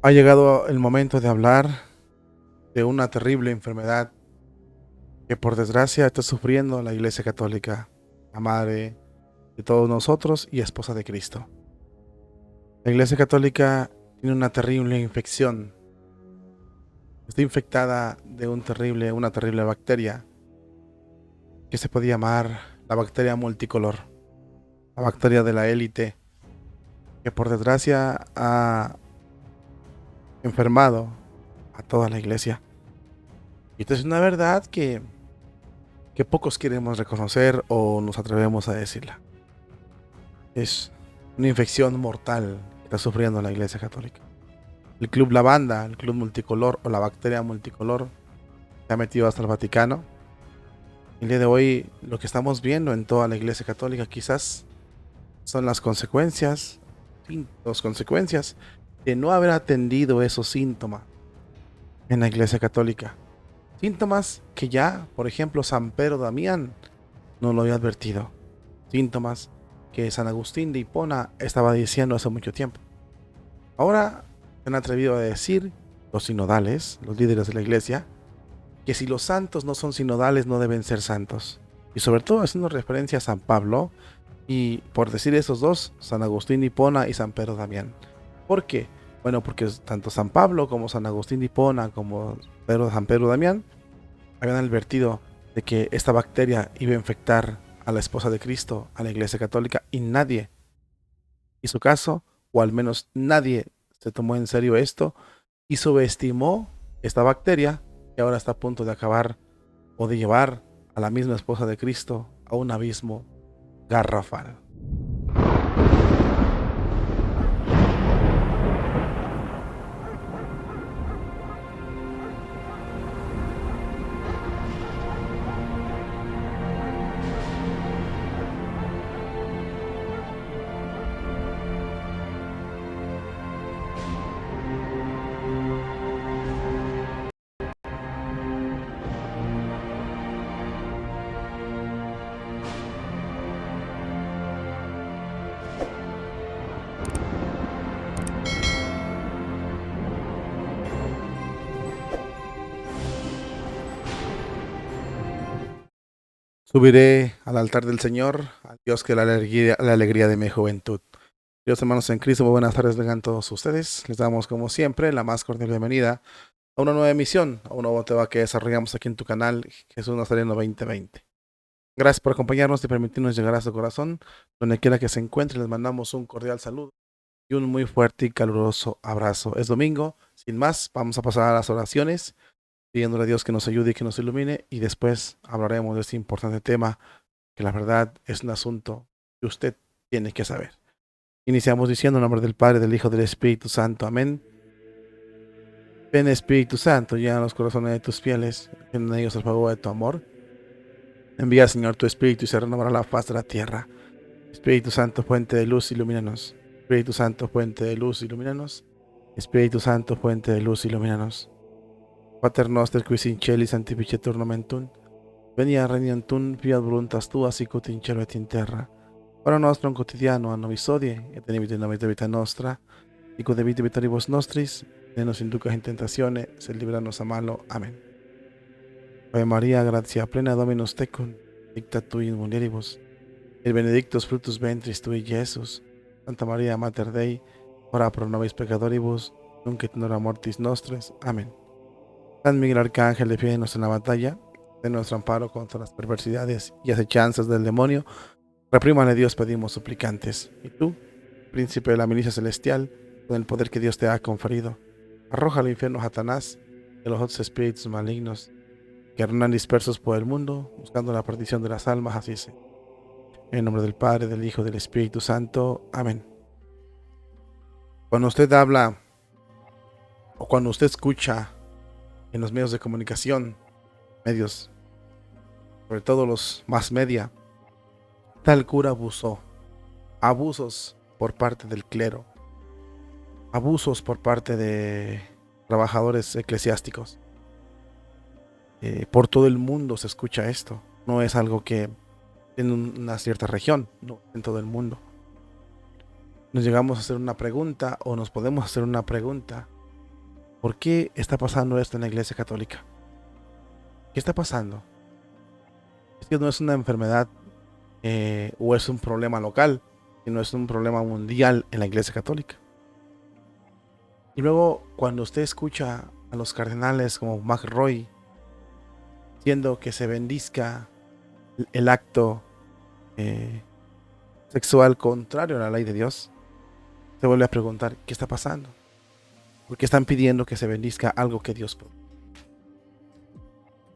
Ha llegado el momento de hablar de una terrible enfermedad que por desgracia está sufriendo la Iglesia Católica, la madre de todos nosotros y esposa de Cristo. La Iglesia Católica tiene una terrible infección. Está infectada de una terrible bacteria que se puede llamar la bacteria multicolor, la bacteria de la élite, que por desgracia ha enfermado a toda la Iglesia. Y esto es una verdad que pocos queremos reconocer o nos atrevemos a decirla. Es una infección mortal que está sufriendo la Iglesia Católica. El Club Lavanda, el Club Multicolor o la bacteria multicolor se ha metido hasta el Vaticano. El día de hoy lo que estamos viendo en toda la Iglesia Católica quizás son las consecuencias de no haber atendido esos síntomas en la Iglesia Católica. Síntomas que ya, por ejemplo, San Pedro Damián no lo había advertido. Síntomas que San Agustín de Hipona estaba diciendo hace mucho tiempo. Ahora se han atrevido a decir los sinodales, los líderes de la iglesia, que si los santos no son sinodales no deben ser santos. Y sobre todo haciendo referencia a San Pablo y, por decir esos dos, San Agustín de Hipona y San Pedro Damián. ¿Por qué? Bueno, porque tanto San Pablo como San Agustín de Hipona como San Pedro Damián habían advertido de que esta bacteria iba a infectar a la esposa de Cristo, a la Iglesia Católica, y nadie hizo caso, o al menos nadie se tomó en serio esto y subestimó esta bacteria que ahora está a punto de acabar o de llevar a la misma esposa de Cristo a un abismo garrafal. Subiré al altar del Señor, al Dios que la alegría de mi juventud. Dios, hermanos en Cristo, muy buenas tardes vengan todos ustedes. Les damos, como siempre, la más cordial bienvenida a una nueva emisión, a un nuevo tema que desarrollamos aquí en tu canal, Jesús Nazareno 2020. Gracias por acompañarnos y permitirnos llegar a su corazón. Donde quiera que se encuentre, les mandamos un cordial saludo y un muy fuerte y caluroso abrazo. Es domingo, sin más, vamos a pasar a las oraciones, pidiéndole a Dios que nos ayude y que nos ilumine, y después hablaremos de este importante tema, que la verdad es un asunto que usted tiene que saber. Iniciamos diciendo en nombre del Padre, del Hijo, del Espíritu Santo. Amén. Ven Espíritu Santo, llena los corazones de tus fieles, en ellos el fuego de tu amor. Envía, Señor, tu Espíritu y se renovará la faz de la tierra. Espíritu Santo, fuente de luz, ilumínanos. Espíritu Santo, fuente de luz, ilumínanos. Espíritu Santo, fuente de luz, ilumínanos. Pater noster qui in celis sanctificetur nomen tuum. Venia regnum tuum, fiat voluntas tua sicut in cielo et in terra. Ora nostrum quotidiano a nobis hodie, et dimitte nobis debita nostra, sic ut debite vitaribus nostris, ne nos inducas in tentatione, sed libranos a malo. Amén. Ave María, gratia plena Dominus tecum, dicta tui in mulieribus, et benedictus fructus ventris tui, Iesus. Santa María, Mater Dei, ora pro nobis peccatoribus, nunc et in hora mortis nostres. Amén. San Miguel Arcángel, defiéndonos en la batalla, de nuestro amparo contra las perversidades y acechanzas del demonio. Reprímale, Dios, pedimos suplicantes. Y tú, príncipe de la milicia celestial, con el poder que Dios te ha conferido, arroja al infierno a Satanás y a los otros espíritus malignos que andan dispersos por el mundo, buscando la perdición de las almas. Así sea. En el nombre del Padre, del Hijo y del Espíritu Santo. Amén. Cuando usted habla o cuando usted escucha en los medios de comunicación, medios, sobre todo los más media, tal cura abusó, abusos por parte del clero, abusos por parte de trabajadores eclesiásticos. Por todo el mundo se escucha esto. No es algo que en una cierta región, no, en todo el mundo. Nos llegamos a hacer una pregunta, o nos podemos hacer una pregunta: ¿por qué está pasando esto en la Iglesia Católica? ¿Qué está pasando? Es que no es una enfermedad o es un problema local, sino es un problema mundial en la Iglesia Católica. Y luego, cuando usted escucha a los cardenales como McRoy diciendo que se bendizca el acto sexual contrario a la ley de Dios, se vuelve a preguntar, ¿qué está pasando? ¿Por qué están pidiendo que se bendizca algo que Dios prohibió?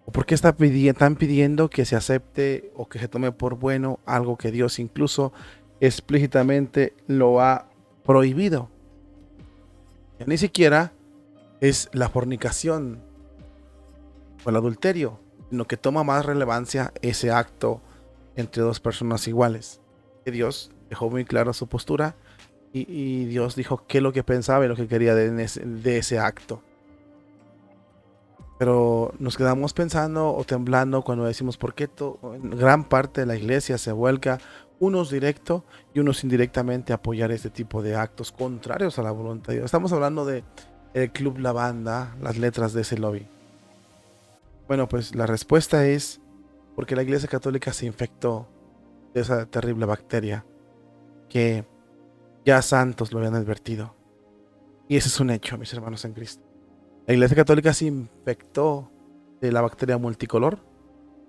¿O por qué están pidiendo que se acepte o que se tome por bueno algo que Dios incluso explícitamente lo ha prohibido? Ya ni siquiera es la fornicación o el adulterio, sino que toma más relevancia ese acto entre dos personas iguales. Que Dios dejó muy clara su postura y Dios dijo qué es lo que pensaba y lo que quería de ese acto. Pero nos quedamos pensando o temblando cuando decimos por qué gran parte de la iglesia se vuelca, unos directo y unos indirectamente, a apoyar este tipo de actos contrarios a la voluntad de Dios. Estamos hablando de el Club La Banda, las letras de ese lobby. Bueno, pues la respuesta es porque la Iglesia Católica se infectó de esa terrible bacteria que ya santos lo habían advertido. Y ese es un hecho, mis hermanos en Cristo. La Iglesia Católica se infectó de la bacteria multicolor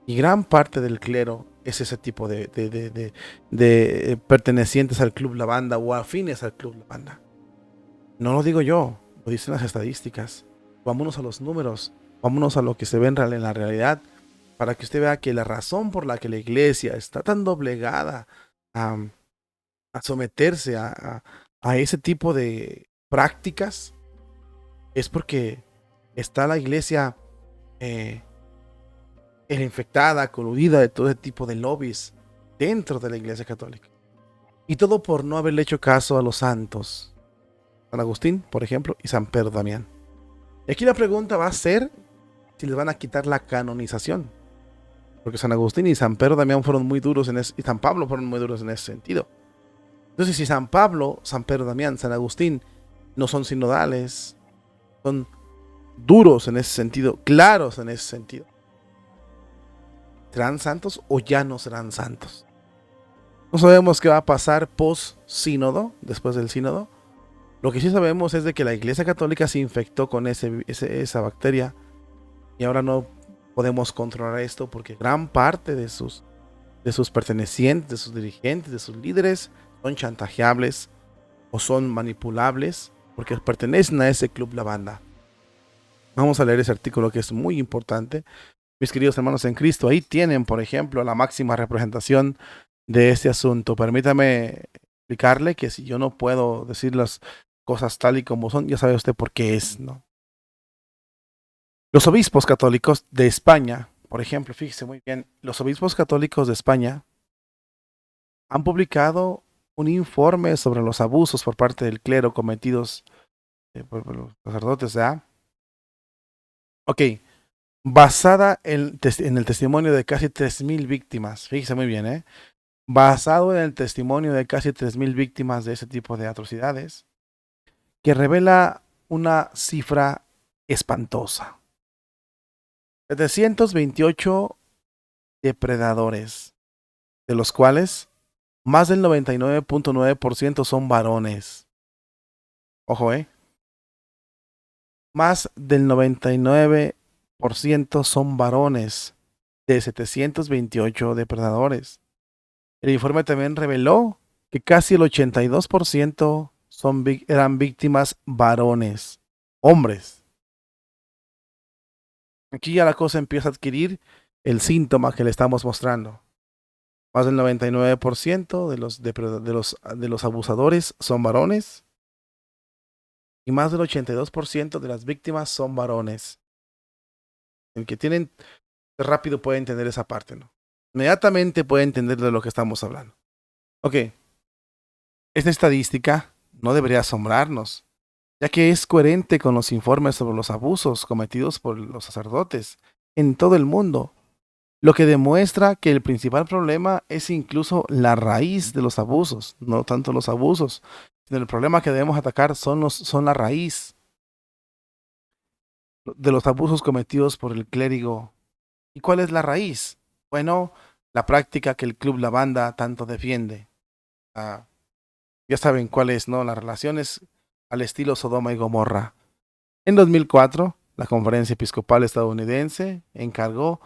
y gran parte del clero es ese tipo de pertenecientes al Club La Banda o afines al Club La Banda. No lo digo yo, lo dicen las estadísticas. Vámonos a los números, vámonos a lo que se ve en la realidad, para que usted vea que la razón por la que la iglesia está tan doblegada a, a someterse a ese tipo de prácticas es porque está la iglesia infectada, coludida de todo ese tipo de lobbies dentro de la Iglesia Católica. Y todo por no haberle hecho caso a los santos. San Agustín, por ejemplo, y San Pedro Damián. Y aquí la pregunta va a ser si les van a quitar la canonización. Porque San Agustín y San Pedro Damián fueron muy duros y San Pablo fueron muy duros en ese sentido. Entonces, si San Pablo, San Pedro Damián, San Agustín no son sinodales, son duros en ese sentido, claros en ese sentido, ¿serán santos o ya no serán santos? No sabemos qué va a pasar post-sínodo, después del sínodo. Lo que sí sabemos es de que la Iglesia Católica se infectó con esa bacteria y ahora no podemos controlar esto porque gran parte de sus pertenecientes, de sus dirigentes, de sus líderes son chantajeables o son manipulables porque pertenecen a ese Club La Banda. Vamos a leer ese artículo que es muy importante. Mis queridos hermanos en Cristo, ahí tienen, por ejemplo, la máxima representación de este asunto. Permítame explicarle que si yo no puedo decir las cosas tal y como son, ya sabe usted por qué es, ¿no? Los obispos católicos de España, por ejemplo, fíjese muy bien, los obispos católicos de España han publicado un informe sobre los abusos por parte del clero cometidos por los sacerdotes, ¿ya? Ok, basada en el testimonio de casi 3.000 víctimas, fíjese muy bien, ¿eh? Basado en el testimonio de casi 3.000 víctimas de ese tipo de atrocidades, que revela una cifra espantosa. 728 depredadores, de los cuales más del 99.9% son varones. Ojo, más del 99% son varones de 728 depredadores. El informe también reveló que casi el 82% eran víctimas varones, hombres. Aquí ya la cosa empieza a adquirir el síntoma que le estamos mostrando. Más del 99% de los abusadores son varones y más del 82% de las víctimas son varones. El que tienen rápido puede entender esa parte, ¿no? Inmediatamente puede entender de lo que estamos hablando. Ok, esta estadística no debería asombrarnos, ya que es coherente con los informes sobre los abusos cometidos por los sacerdotes en todo el mundo, lo que demuestra que el principal problema es incluso la raíz de los abusos, no tanto los abusos, sino el problema que debemos atacar son la raíz. de los abusos cometidos por el clérigo. ¿Y cuál es la raíz? Bueno, la práctica que el Club La Banda tanto defiende. Ah, ya saben cuál es, ¿no? Las relaciones al estilo Sodoma y Gomorra. En 2004, la Conferencia Episcopal Estadounidense encargó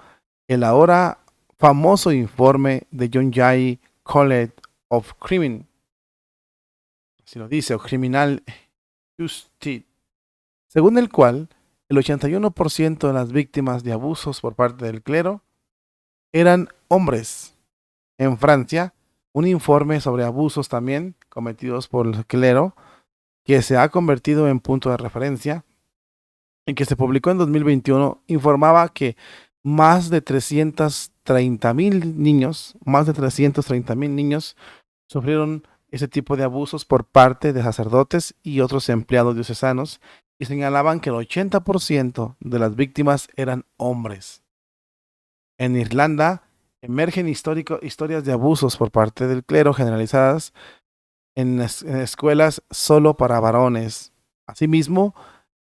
el ahora famoso informe de John Jay College of Criminal, si lo dice, o Criminal Justice, según el cual el 81% de las víctimas de abusos por parte del clero eran hombres. En Francia, un informe sobre abusos también cometidos por el clero, que se ha convertido en punto de referencia y que se publicó en 2021, informaba que más de 330,000 niños, sufrieron ese tipo de abusos por parte de sacerdotes y otros empleados diocesanos, y señalaban que el 80% de las víctimas eran hombres. En Irlanda emergen historias de abusos por parte del clero generalizadas en escuelas solo para varones. Asimismo,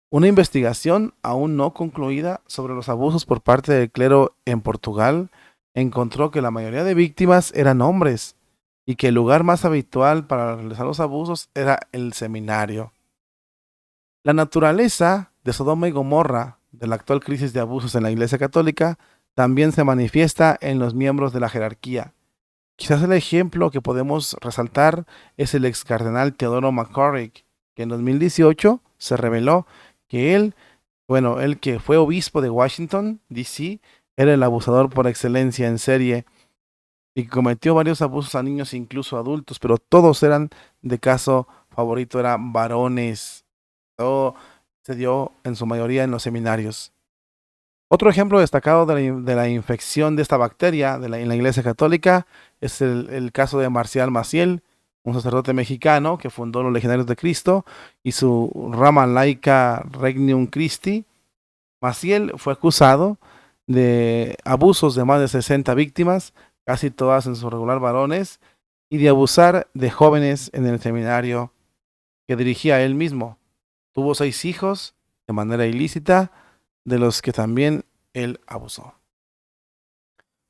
una investigación aún no concluida sobre los abusos por parte del clero en Portugal encontró que la mayoría de víctimas eran hombres y que el lugar más habitual para realizar los abusos era el seminario. La naturaleza de Sodoma y Gomorra, de la actual crisis de abusos en la Iglesia Católica, también se manifiesta en los miembros de la jerarquía. Quizás el ejemplo que podemos resaltar es el ex cardenal Teodoro McCarrick, que en 2018 se reveló que él que fue obispo de Washington, D.C., era el abusador por excelencia en serie y que cometió varios abusos a niños e incluso adultos, pero todos eran de caso favorito, eran varones. Todo se dio en su mayoría en los seminarios. Otro ejemplo destacado de la infección de esta bacteria en la Iglesia Católica es el caso de Marcial Maciel, un sacerdote mexicano que fundó los Legionarios de Cristo y su rama laica Regnum Christi. Maciel fue acusado de abusos de más de 60 víctimas, casi todas en su regular varones, y de abusar de jóvenes en el seminario que dirigía él mismo. Tuvo 6 hijos de manera ilícita, de los que también él abusó.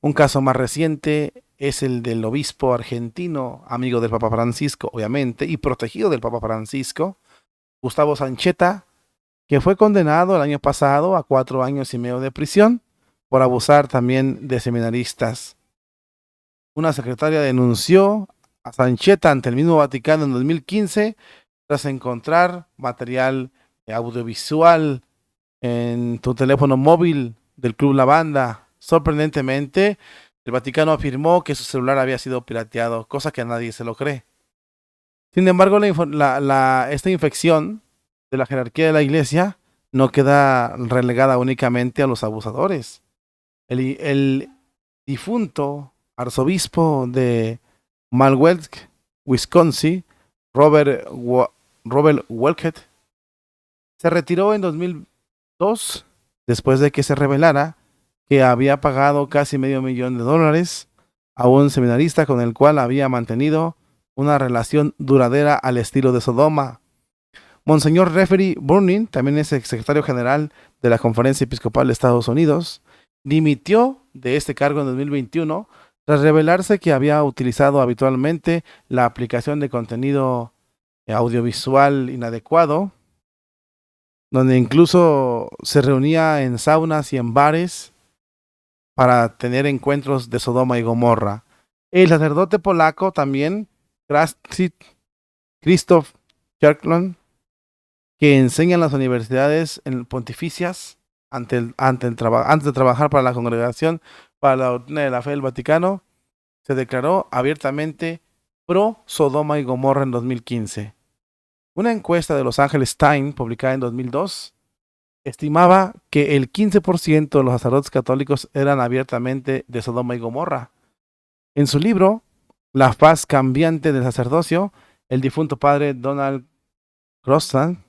Un caso más reciente es el del obispo argentino, amigo del Papa Francisco, obviamente, y protegido del Papa Francisco, Gustavo Sancheta, que fue condenado el año pasado a 4 años y medio de prisión por abusar también de seminaristas. Una secretaria denunció a Sancheta ante el mismo Vaticano en 2015 tras encontrar material audiovisual en tu teléfono móvil del Club La Banda. Sorprendentemente, el Vaticano afirmó que su celular había sido pirateado, cosa que a nadie se lo cree. Sin embargo, esta infección de la jerarquía de la Iglesia no queda relegada únicamente a los abusadores. El difunto arzobispo de Milwaukee, Wisconsin, Robert Wolkett, se retiró en 2002 después de que se revelara que había pagado casi $500,000 a un seminarista con el cual había mantenido una relación duradera al estilo de Sodoma. Monseñor Referee Burning, también es el secretario general de la Conferencia Episcopal de Estados Unidos, dimitió de este cargo en 2021 tras revelarse que había utilizado habitualmente la aplicación de contenido audiovisual inadecuado, donde incluso se reunía en saunas y en bares para tener encuentros de Sodoma y Gomorra. El sacerdote polaco también, Krzysztof Cherklon, que enseña en las universidades pontificias antes de trabajar para la Congregación para la Doctrina de la Fe del Vaticano, se declaró abiertamente pro Sodoma y Gomorra en 2015. Una encuesta de Los Angeles Times, publicada en 2002, estimaba que el 15% de los sacerdotes católicos eran abiertamente de Sodoma y Gomorra. En su libro, La faz cambiante del sacerdocio, el difunto padre Donald Crossan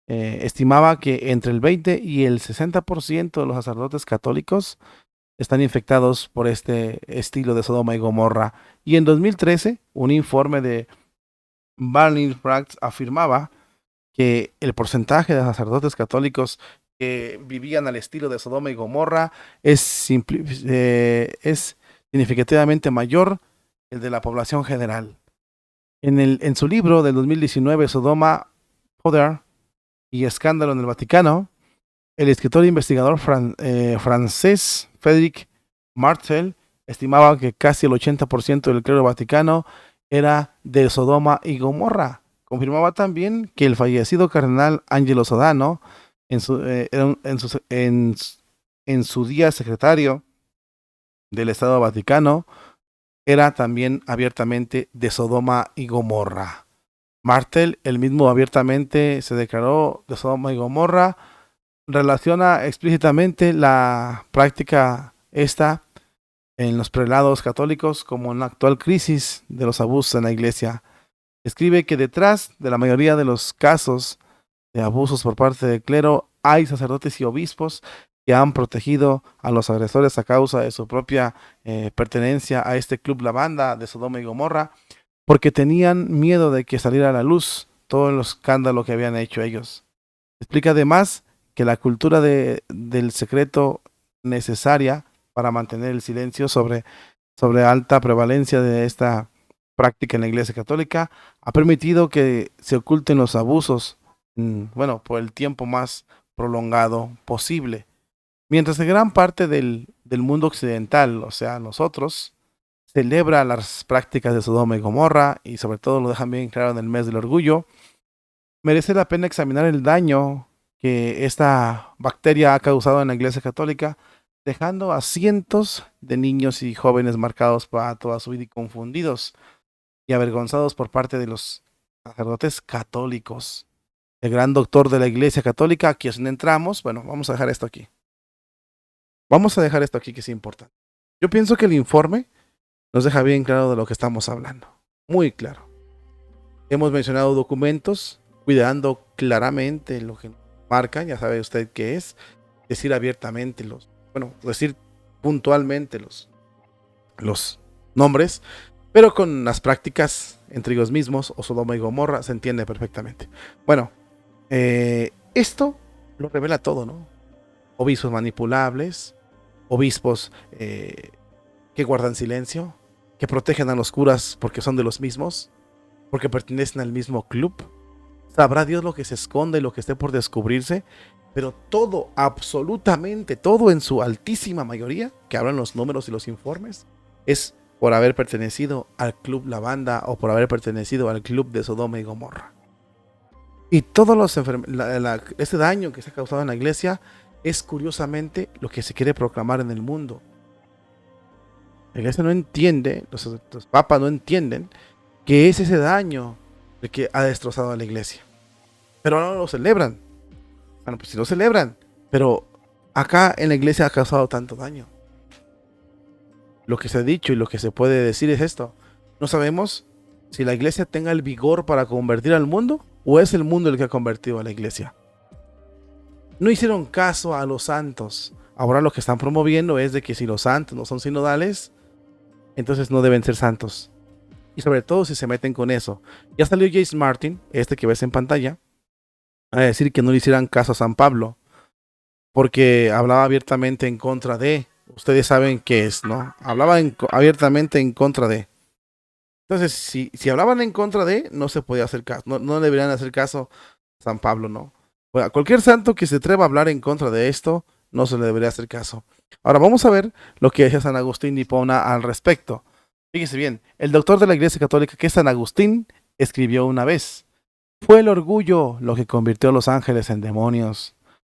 estimaba que entre el 20 y el 60% de los sacerdotes católicos están infectados por este estilo de Sodoma y Gomorra. Y en 2013, un informe de Barney Pratt afirmaba que el porcentaje de sacerdotes católicos que vivían al estilo de Sodoma y Gomorra es significativamente mayor que el de la población general. En su libro del 2019, Sodoma, Poder y Escándalo en el Vaticano, el escritor e investigador francés Frédéric Martel estimaba que casi el 80% del clero vaticano era de Sodoma y Gomorra. Confirmaba también que el fallecido cardenal Angelo Sodano, en su día secretario del Estado Vaticano, era también abiertamente de Sodoma y Gomorra. Martel, el mismo abiertamente se declaró de Sodoma y Gomorra, relaciona explícitamente la práctica esta en los prelados católicos como en la actual crisis de los abusos en la iglesia. Escribe que detrás de la mayoría de los casos de abusos por parte del clero hay sacerdotes y obispos que han protegido a los agresores a causa de su propia pertenencia a este club la banda de Sodoma y Gomorra, porque tenían miedo de que saliera a la luz todo el escándalo que habían hecho ellos. Explica además que la cultura del secreto necesaria para mantener el silencio sobre alta prevalencia de esta práctica en la Iglesia Católica ha permitido que se oculten los abusos, por el tiempo más prolongado posible. Mientras que gran parte del mundo occidental, o sea, nosotros, celebra las prácticas de Sodoma y Gomorra y sobre todo lo dejan bien claro en el mes del orgullo, merece la pena examinar el daño que esta bacteria ha causado en la Iglesia Católica, dejando a cientos de niños y jóvenes marcados para toda su vida y confundidos y avergonzados por parte de los sacerdotes católicos. El gran doctor de la Iglesia Católica, aquí es donde entramos. Bueno, vamos a dejar esto aquí. Vamos a dejar esto aquí que es importante. Yo pienso que el informe nos deja bien claro de lo que estamos hablando. Muy claro. Hemos mencionado documentos, cuidando claramente lo que marcan, ya sabe usted qué es, decir abiertamente decir puntualmente los nombres, pero con las prácticas entre ellos mismos o Sodoma y Gomorra se entiende perfectamente. Bueno, esto lo revela todo, ¿no? Obispos manipulables, obispos que guardan silencio, que protegen a los curas porque son de los mismos, porque pertenecen al mismo club. Sabrá Dios lo que se esconde y lo que esté por descubrirse, pero todo, absolutamente todo en su altísima mayoría, que hablan los números y los informes, es por haber pertenecido al club La Banda o por haber pertenecido al club de Sodoma y Gomorra. Y todos este daño que se ha causado en la iglesia es curiosamente lo que se quiere proclamar en el mundo. La iglesia no entiende, los papas no entienden que es ese daño el que ha destrozado a la iglesia. Pero no lo celebran. Bueno, pues si lo celebran, pero acá en la iglesia ha causado tanto daño. Lo que se ha dicho y lo que se puede decir es esto. No sabemos si la iglesia tenga el vigor para convertir al mundo o es el mundo el que ha convertido a la iglesia. No hicieron caso a los santos. Ahora lo que están promoviendo es de que si los santos no son sinodales, entonces no deben ser santos. Y sobre todo si se meten con eso. Ya salió James Martin, este que ves en pantalla, a decir que no le hicieran caso a San Pablo, porque hablaba abiertamente en contra de. Ustedes saben qué es, ¿no? Hablaba abiertamente en contra de. Entonces, si hablaban en contra de, no se podía hacer caso. No deberían hacer caso a San Pablo, ¿no? Bueno, a cualquier santo que se atreva a hablar en contra de esto, no se le debería hacer caso. Ahora vamos a ver lo que decía San Agustín de Hipona al respecto. Fíjese bien, el doctor de la Iglesia Católica, que es San Agustín, escribió una vez: fue el orgullo lo que convirtió a los ángeles en demonios.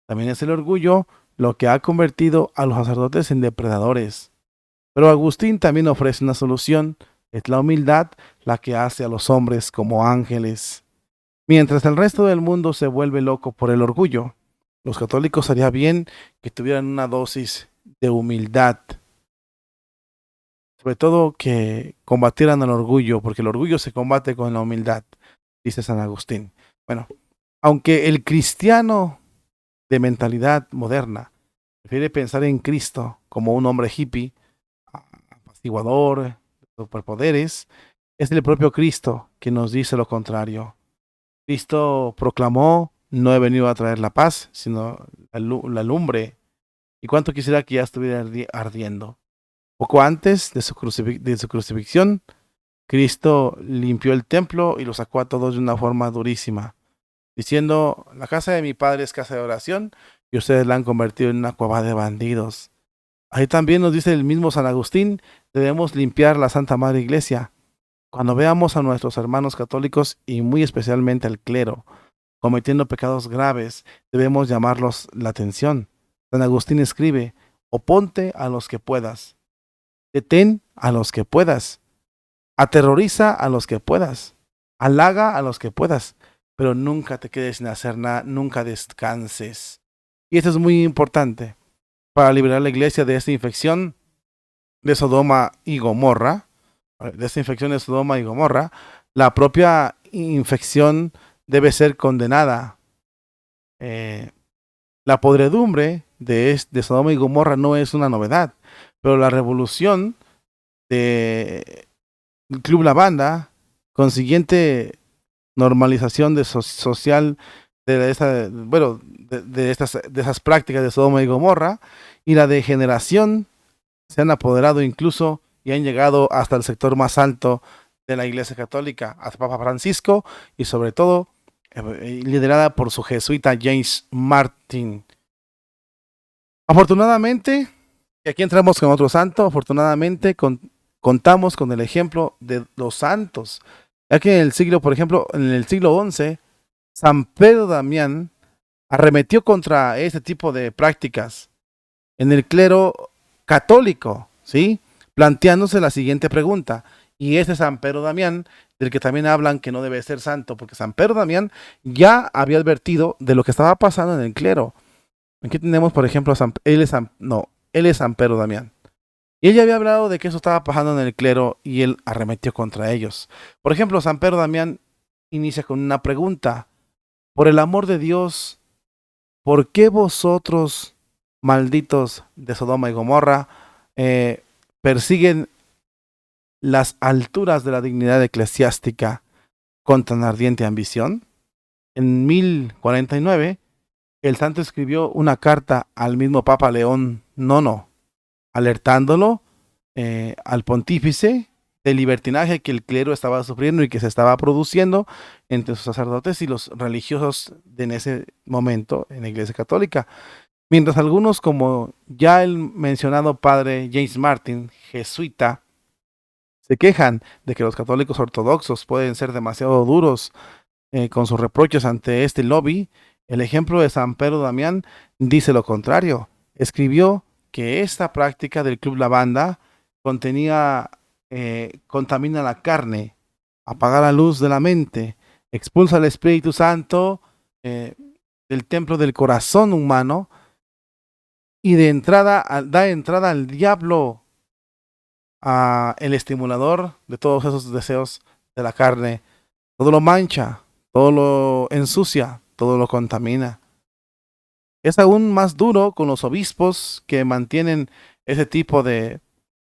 También es el orgullo lo que ha convertido a los sacerdotes en depredadores. Pero Agustín también ofrece una solución. Es la humildad la que hace a los hombres como ángeles. Mientras el resto del mundo se vuelve loco por el orgullo, los católicos haría bien que tuvieran una dosis de humildad. Sobre todo que combatieran el orgullo, porque el orgullo se combate con la humildad, dice San Agustín. Bueno, aunque el cristiano de mentalidad moderna prefiere pensar en Cristo como un hombre hippie, apaciguador, superpoderes, es el propio Cristo que nos dice lo contrario. Cristo proclamó no he venido a traer la paz, sino la lumbre. Y cuánto quisiera que ya estuviera ardiendo. Poco antes de de su crucifixión, Cristo limpió el templo y lo sacó a todos de una forma durísima, diciendo: la casa de mi padre es casa de oración y ustedes la han convertido en una cueva de bandidos. Ahí también nos dice el mismo San Agustín: debemos limpiar la Santa Madre Iglesia. Cuando veamos a nuestros hermanos católicos y muy especialmente al clero cometiendo pecados graves, debemos llamarlos la atención. San Agustín escribe: oponte a los que puedas, detén a los que puedas, aterroriza a los que puedas, halaga a los que puedas, pero nunca te quedes sin hacer nada, nunca descanses. Y esto es muy importante para liberar a la iglesia de esta infección de Sodoma y Gomorra, la propia infección debe ser condenada. La podredumbre de Sodoma y Gomorra no es una novedad, pero la revolución del Club La Banda, consiguiente normalización social de esas prácticas de Sodoma y Gomorra, y la degeneración se han apoderado incluso y han llegado hasta el sector más alto de la Iglesia Católica, hasta Papa Francisco, y sobre todo liderada por su jesuita James Martin. Afortunadamente, y aquí entramos con otro santo, afortunadamente contamos con el ejemplo de los santos, ya que en el siglo, por ejemplo, en el siglo XI, San Pedro Damián arremetió contra este tipo de prácticas en el clero católico, ¿sí? Planteándose la siguiente pregunta: y ese San Pedro Damián, del que también hablan que no debe ser santo, porque San Pedro Damián ya había advertido de lo que estaba pasando en el clero. Aquí tenemos, por ejemplo, él es San Pedro Damián. Y él ya había hablado de que eso estaba pasando en el clero y él arremetió contra ellos. Por ejemplo, San Pedro Damián inicia con una pregunta: por el amor de Dios, ¿por qué vosotros, malditos de Sodoma y Gomorra, persiguen las alturas de la dignidad eclesiástica con tan ardiente ambición? En 1049, el santo escribió una carta al mismo Papa León IX, alertándolo al pontífice del libertinaje que el clero estaba sufriendo y que se estaba produciendo entre sus sacerdotes y los religiosos en ese momento en la Iglesia Católica. Mientras algunos, como ya el mencionado padre James Martin, jesuita, se quejan de que los católicos ortodoxos pueden ser demasiado duros con sus reproches ante este lobby, el ejemplo de San Pedro Damián dice lo contrario. Escribió que esta práctica del Club La Banda contamina la carne, apaga la luz de la mente, expulsa al Espíritu Santo del templo del corazón humano y da entrada al diablo, el estimulador de todos esos deseos de la carne. Todo lo mancha, todo lo ensucia, todo lo contamina. Es aún más duro con los obispos que mantienen ese tipo de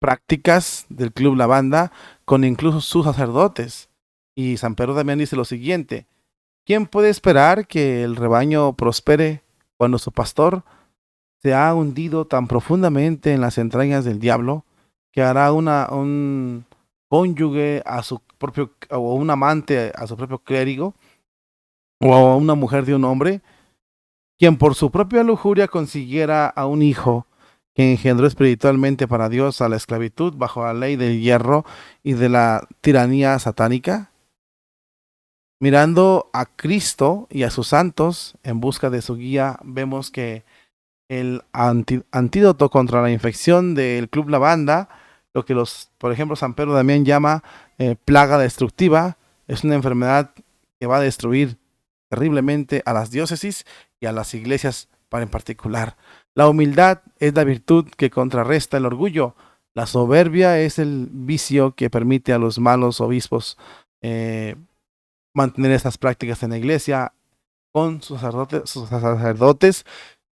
prácticas del Club La Banda con incluso sus sacerdotes. Y San Pedro también dice lo siguiente: ¿quién puede esperar que el rebaño prospere cuando su pastor se ha hundido tan profundamente en las entrañas del diablo que hará un cónyuge a su propio, o un amante a su propio clérigo, o a una mujer de un hombre, quien por su propia lujuria consiguiera a un hijo que engendró espiritualmente para Dios a la esclavitud bajo la ley del hierro y de la tiranía satánica? Mirando a Cristo y a sus santos en busca de su guía, vemos que el antídoto contra la infección del Club La Banda, lo que por ejemplo, San Pedro Damián llama plaga destructiva, es una enfermedad que va a destruir terriblemente a las diócesis y a las iglesias en particular. La humildad es la virtud que contrarresta el orgullo. La soberbia es el vicio que permite a los malos obispos mantener estas prácticas en la iglesia con sus sacerdotes,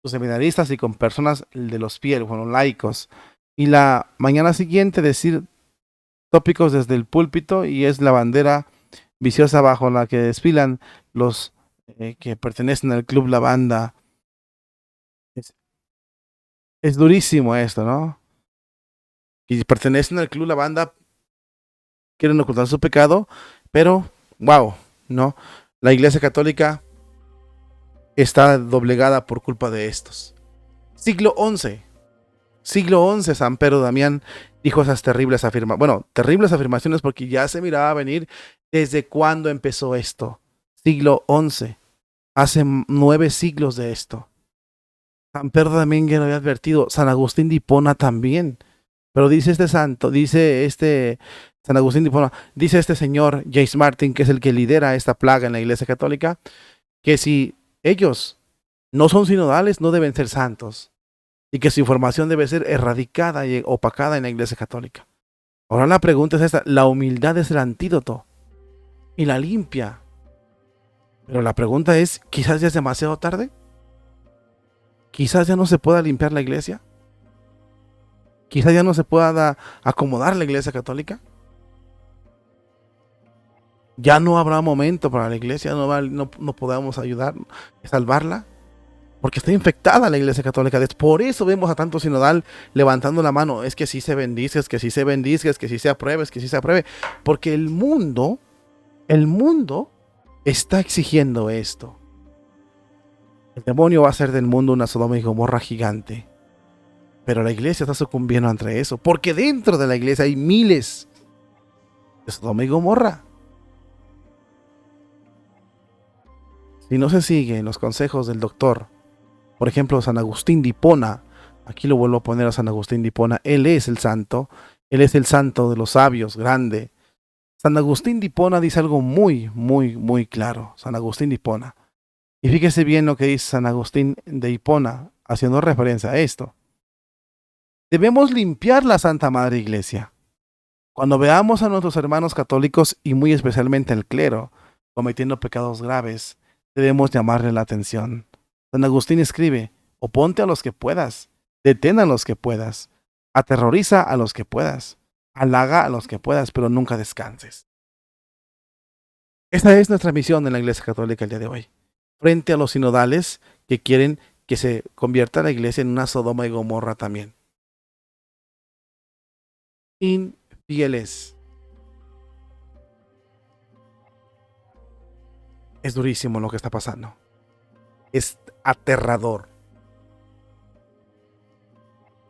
sus seminaristas y con personas de los fieles, bueno, laicos. Y la mañana siguiente decir tópicos desde el púlpito, y es la bandera viciosa bajo la que desfilan los que pertenecen al Club Lavanda. Es, es durísimo esto, ¿no? Y pertenecen al Club Lavanda, quieren ocultar su pecado, pero, wow, ¿no? La Iglesia Católica está doblegada por culpa de estos. Siglo XI, San Pedro Damián dijo esas terribles afirmaciones. Bueno, terribles afirmaciones porque ya se miraba venir desde cuándo empezó esto. Siglo XI, hace 9 siglos de esto. San Pedro Damián ya lo había advertido, San Agustín de Hipona también. Pero dice este santo, dice este San Agustín de Hipona, dice este señor James Martin, que es el que lidera esta plaga en la Iglesia Católica, que si ellos no son sinodales, no deben ser santos. Y que su información debe ser erradicada y opacada en la Iglesia Católica. Ahora la pregunta es esta, la humildad es el antídoto y la limpia. Pero la pregunta es, ¿quizás ya es demasiado tarde? ¿Quizás ya no se pueda limpiar la Iglesia? ¿Quizás ya no se pueda acomodar la Iglesia Católica? ¿Ya no habrá momento para la Iglesia? ¿No podamos ayudar a salvarla? Porque está infectada la Iglesia Católica. Por eso vemos a tanto sinodal levantando la mano. Es que sí se bendice, es que sí se bendice, es que sí se apruebe, es que sí se apruebe. Porque el mundo está exigiendo esto. El demonio va a hacer del mundo una Sodoma y Gomorra gigante. Pero la Iglesia está sucumbiendo ante eso. Porque dentro de la Iglesia hay miles de Sodoma y Gomorra. Si no se siguen los consejos del doctor, por ejemplo, San Agustín de Hipona, aquí lo vuelvo a poner a San Agustín de Hipona, él es el santo de los sabios, grande. San Agustín de Hipona dice algo muy, muy, muy claro, San Agustín de Hipona. Y fíjese bien lo que dice San Agustín de Hipona, haciendo referencia a esto. Debemos limpiar la Santa Madre Iglesia. Cuando veamos a nuestros hermanos católicos y muy especialmente al clero cometiendo pecados graves, debemos llamarle la atención. San Agustín escribe, oponte a los que puedas, detén a los que puedas, aterroriza a los que puedas, halaga a los que puedas, pero nunca descanses. Esta es nuestra misión en la Iglesia Católica el día de hoy, frente a los sinodales que quieren que se convierta la Iglesia en una Sodoma y Gomorra también. Infieles. Es durísimo lo que está pasando. Es aterrador.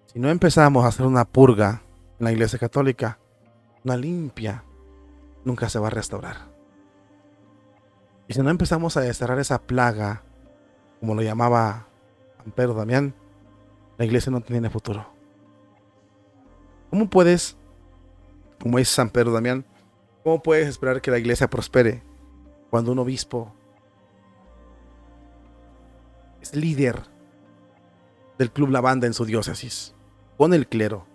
Si no empezamos a hacer una purga en la Iglesia Católica, una limpia, nunca se va a restaurar. Y si no empezamos a desterrar esa plaga, como lo llamaba San Pedro Damián, la Iglesia no tiene futuro. ¿Cómo puedes, como es San Pedro Damián, cómo puedes esperar que la Iglesia prospere cuando un obispo es líder del Club Lavanda en su diócesis, con el clero?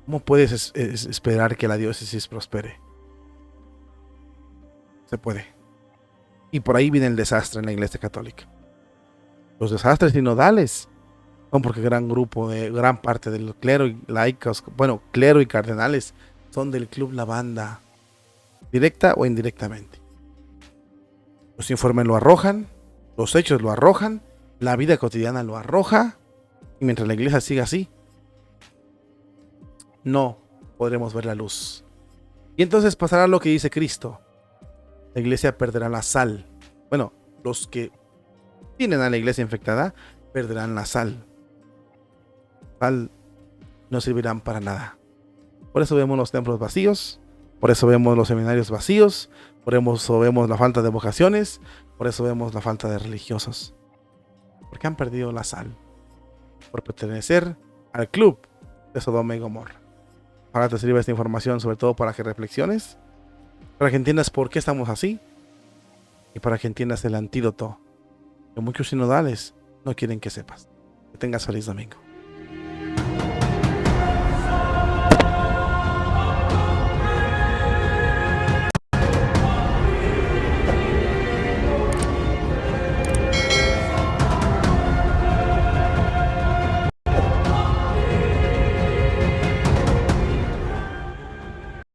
¿Cómo puedes esperar que la diócesis prospere? Se puede. Y por ahí viene el desastre en la Iglesia Católica. Los desastres sinodales son porque gran parte del clero y laicos, clero y cardenales son del Club Lavanda, directa o indirectamente. Los informes lo arrojan, los hechos lo arrojan, la vida cotidiana lo arroja, y mientras la Iglesia siga así, no podremos ver la luz. Y entonces pasará lo que dice Cristo. La Iglesia perderá la sal. Bueno, los que tienen a la Iglesia infectada perderán la sal. Sal no servirán para nada. Por eso vemos los templos vacíos, por eso vemos los seminarios vacíos, por eso vemos la falta de vocaciones, por eso vemos la falta de religiosos. Porque han perdido la sal. Por pertenecer al club de Sodoma y Gomorra. Ahora te sirve esta información sobre todo para que reflexiones, para que entiendas por qué estamos así y para que entiendas el antídoto que muchos sinodales no quieren que sepas. Que tengas feliz domingo.